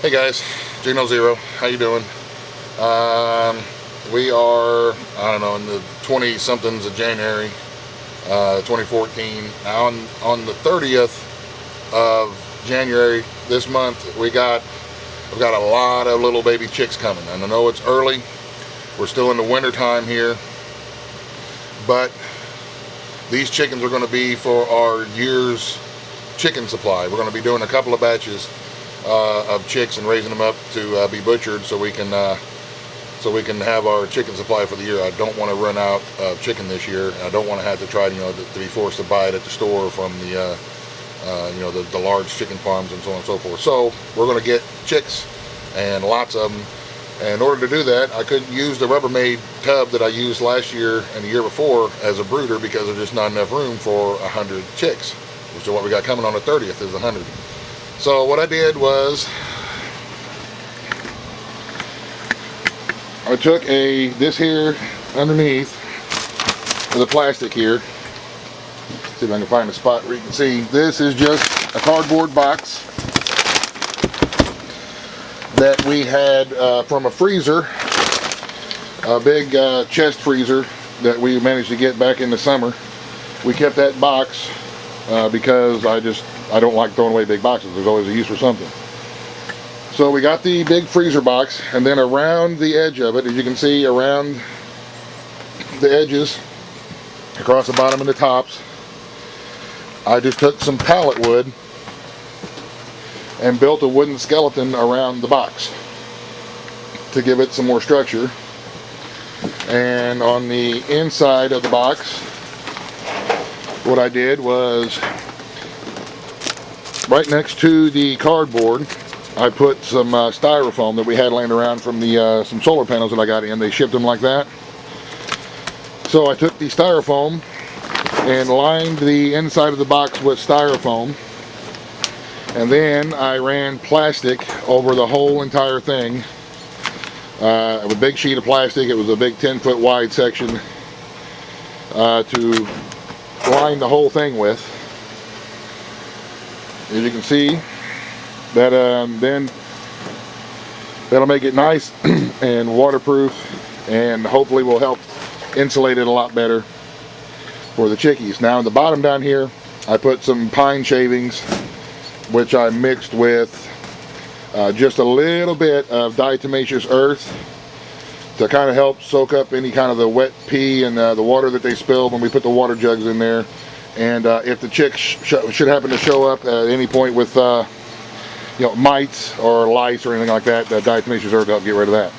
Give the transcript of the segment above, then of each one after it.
Hey guys, Gino Zero, how you doing? We are, I don't know, in the 20 somethings of January 2014. Now on the 30th of January this month, we've got a lot of little baby chicks coming. And I know it's early, we're still in the winter time here, but these chickens are going to be for our year's chicken supply. We're going to be doing a couple of batches of chicks and raising them up to be butchered so we can have our chicken supply for the year. I don't want to run out of chicken this year. I don't want to have to try to be forced to buy it at the store from the the large chicken farms and so on and so forth. So we're going to get chicks, and lots of them. And in order to do that, I couldn't use the Rubbermaid tub that I used last year and the year before as a brooder because there's just not enough room for 100 chicks, which is what we got coming on the 30th is 100. So what I did was I took this here underneath the plastic here. See if I can find a spot where you can see. This is just a cardboard box that we had from a freezer, a big chest freezer that we managed to get back in the summer. We kept that box because I don't like throwing away big boxes. There's always a use for something. So we got the big freezer box, and then around the edge of it, as you can see, around the edges, across the bottom and the tops, I just took some pallet wood and built a wooden skeleton around the box to give it some more structure. And on the inside of the box, what I did was, right next to the cardboard, I put some styrofoam that we had laying around from some solar panels that I got in. They shipped them like that. So I took the styrofoam and lined the inside of the box with styrofoam, and then I ran plastic over the whole entire thing. A big sheet of plastic. It was a big 10-foot wide section to line the whole thing with. As you can see, that then that'll make it nice and waterproof, and hopefully will help insulate it a lot better for the chickies. Now in the bottom down here, I put some pine shavings, which I mixed with just a little bit of diatomaceous earth to kind of help soak up any kind of the wet pee and the water that they spill when we put the water jugs in there. And if the chicks should happen to show up at any point with mites or lice or anything like that, the diatomaceous earth will help get rid of that.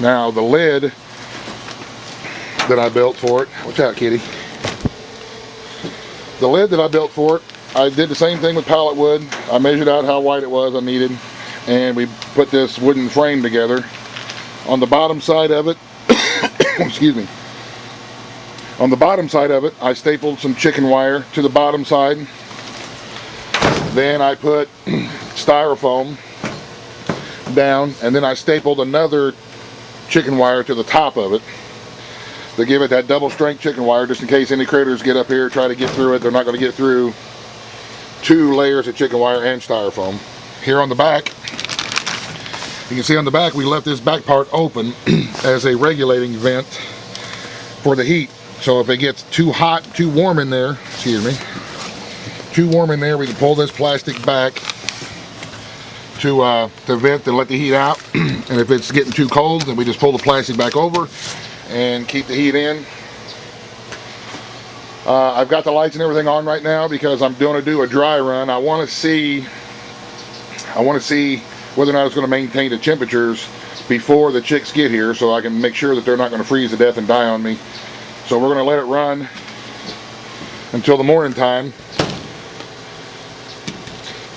Now the lid that I built for it, watch out kitty. The lid that I built for it, I did the same thing with pallet wood. I measured out how wide it was I needed, and we put this wooden frame together. On the bottom side of it, excuse me, on the bottom side of it, I stapled some chicken wire to the bottom side. Then I put styrofoam down, and then I stapled another chicken wire to the top of it to give it that double strength chicken wire, just in case any critters get up here, try to get through it. They're not going to get through 2 layers of chicken wire and styrofoam. Here on the back, you can see on the back we left this back part open as a regulating vent for the heat. So if it gets too hot, too warm in there, excuse me, too warm in there, we can pull this plastic back to vent and let the heat out. And if it's getting too cold, then we just pull the plastic back over and keep the heat in. I've got the lights and everything on right now because I'm going to do a dry run. I want to see whether or not it's going to maintain the temperatures before the chicks get here, so I can make sure that they're not going to freeze to death and die on me. So we're going to let it run until the morning time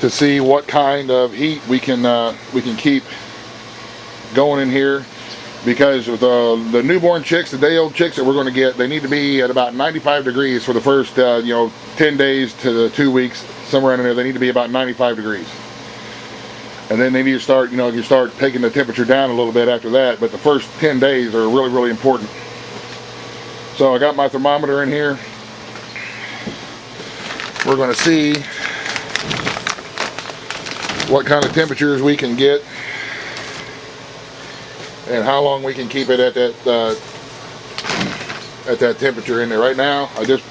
to see what kind of heat we can keep going in here. Because with the newborn chicks, the day-old chicks that we're going to get, they need to be at about 95 degrees for the first 10 days to 2 weeks, somewhere in there. They need to be about 95 degrees, and then they need to start, you start taking the temperature down a little bit after that. But the first 10 days are really, really important. So I got my thermometer in here. We're going to see what kind of temperatures we can get and how long we can keep it at that temperature in there. Right now, I just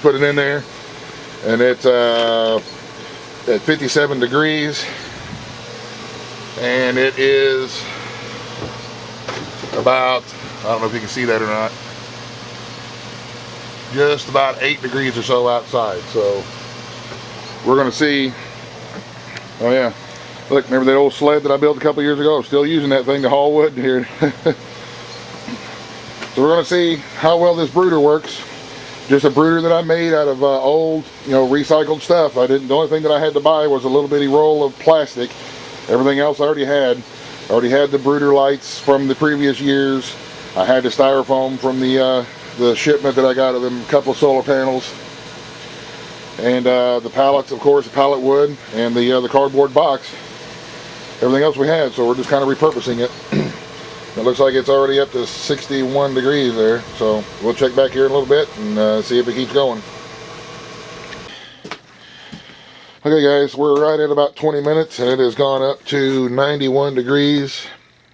put it in there, and it's at 57 degrees, and it is about, I don't know if you can see that or not, just about 8 degrees or so outside. So we're going to see. Oh yeah, look, remember that old sled that I built a couple years ago? I'm still using that thing to haul wood here. So we're going to see how well this brooder works. Just a brooder that I made out of old, recycled stuff. The only thing that I had to buy was a little bitty roll of plastic. Everything else I already had. I already had the brooder lights from the previous years. I had the styrofoam from the shipment that I got of them couple of solar panels. And the pallets, of course, the pallet wood, and the cardboard box. Everything else we had, so we're just kind of repurposing it. It looks like it's already up to 61 degrees there, so we'll check back here in a little bit and see if it keeps going. Okay guys, we're right at about 20 minutes and it has gone up to 91 degrees.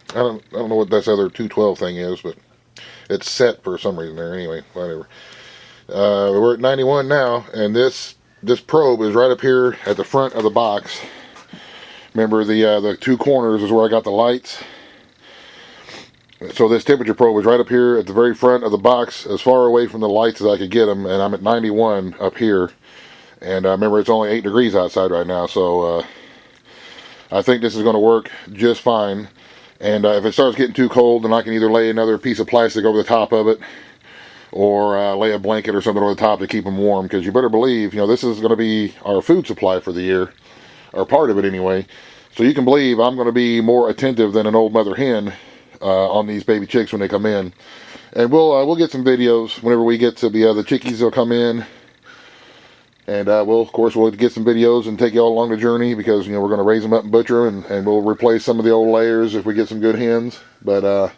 I don't know what this other 212 thing is, but it's set for some reason there. Anyway, whatever. We're at 91 now, and this probe is right up here at the front of the box. Remember the two corners is where I got the lights. So this temperature probe is right up here at the very front of the box, as far away from the lights as I could get them, and I'm at 91 up here. And remember, it's only 8 degrees outside right now, so I think this is going to work just fine. And if it starts getting too cold, then I can either lay another piece of plastic over the top of it, or lay a blanket or something over the top to keep them warm. Because you better believe, this is going to be our food supply for the year, or part of it anyway. So you can believe I'm going to be more attentive than an old mother hen on these baby chicks when they come in. And we'll get some videos whenever we get to the chickies. They'll come in, and we'll get some videos and take you all along the journey, because we're going to raise them up and butcher them, and we'll replace some of the old layers if we get some good hens. But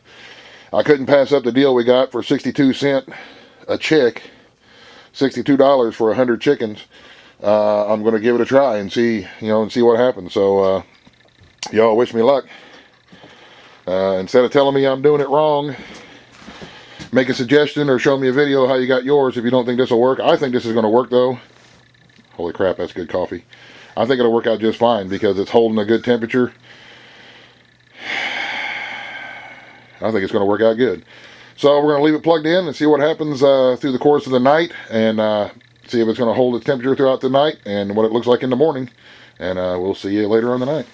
I couldn't pass up the deal we got for 62 cents a chick, $62 for 100 chickens. I'm going to give it a try and see what happens. So y'all wish me luck. Instead of telling me I'm doing it wrong, make a suggestion or show me a video how you got yours if you don't think this will work. I think this is going to work though. Holy crap, that's good coffee. I think it'll work out just fine because it's holding a good temperature. I think it's going to work out good. So we're going to leave it plugged in and see what happens through the course of the night, and see if it's going to hold its temperature throughout the night and what it looks like in the morning. And we'll see you later on the night.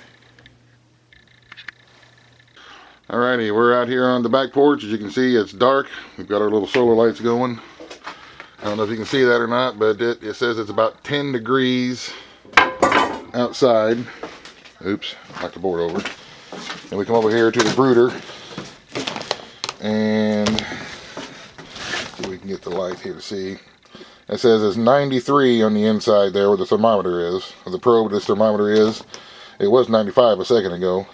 Alrighty, we're out here on the back porch. As you can see, it's dark. We've got our little solar lights going. I don't know if you can see that or not, but it says it's about 10 degrees outside. Oops, knocked the board over. And we come over here to the brooder, and see if we can get the light here to see. It says it's 93 on the inside there where the thermometer is, or the probe this thermometer is. It was 95 a second ago.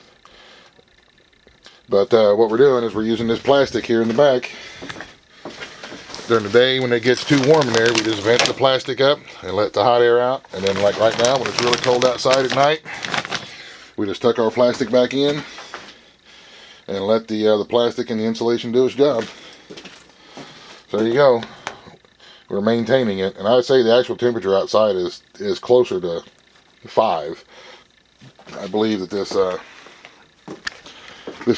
But what we're doing is we're using this plastic here in the back. During the day when it gets too warm in there, we just vent the plastic up and let the hot air out. And then like right now when it's really cold outside at night, we just tuck our plastic back in and let the plastic and the insulation do its job. So there you go. We're maintaining it. And I would say the actual temperature outside is closer to 5. I believe that this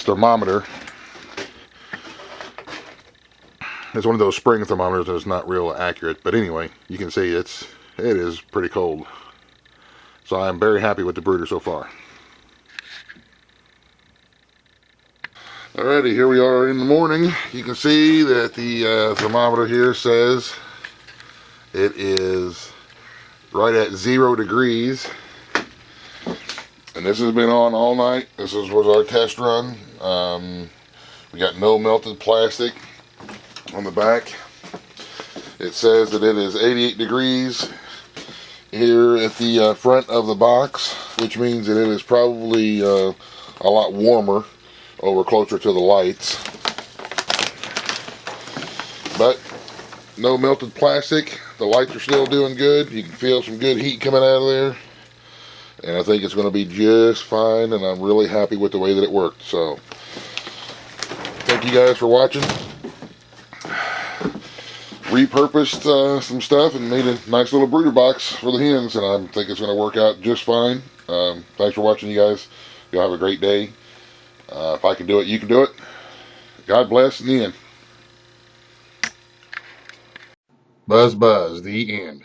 thermometer is one of those spring thermometers and it's not real accurate, but anyway, you can see it is pretty cold. So I'm very happy with the brooder so far. Alrighty, here we are in the morning. You can see that the thermometer here says it is right at 0 degrees. And this has been on all night. This was our test run. We got no melted plastic on the back. It says that it is 88 degrees here at the front of the box, which means that it is probably a lot warmer over closer to the lights. But no melted plastic. The lights are still doing good. You can feel some good heat coming out of there. and I think it's going to be just fine, and I'm really happy with the way that it worked. So thank you guys for watching. Repurposed some stuff and made a nice little brooder box for the hens, and I think it's going to work out just fine. Thanks for watching, you guys. Y'all have a great day. If I can do it, you can do it. God bless, and the end. Buzz, buzz, the end.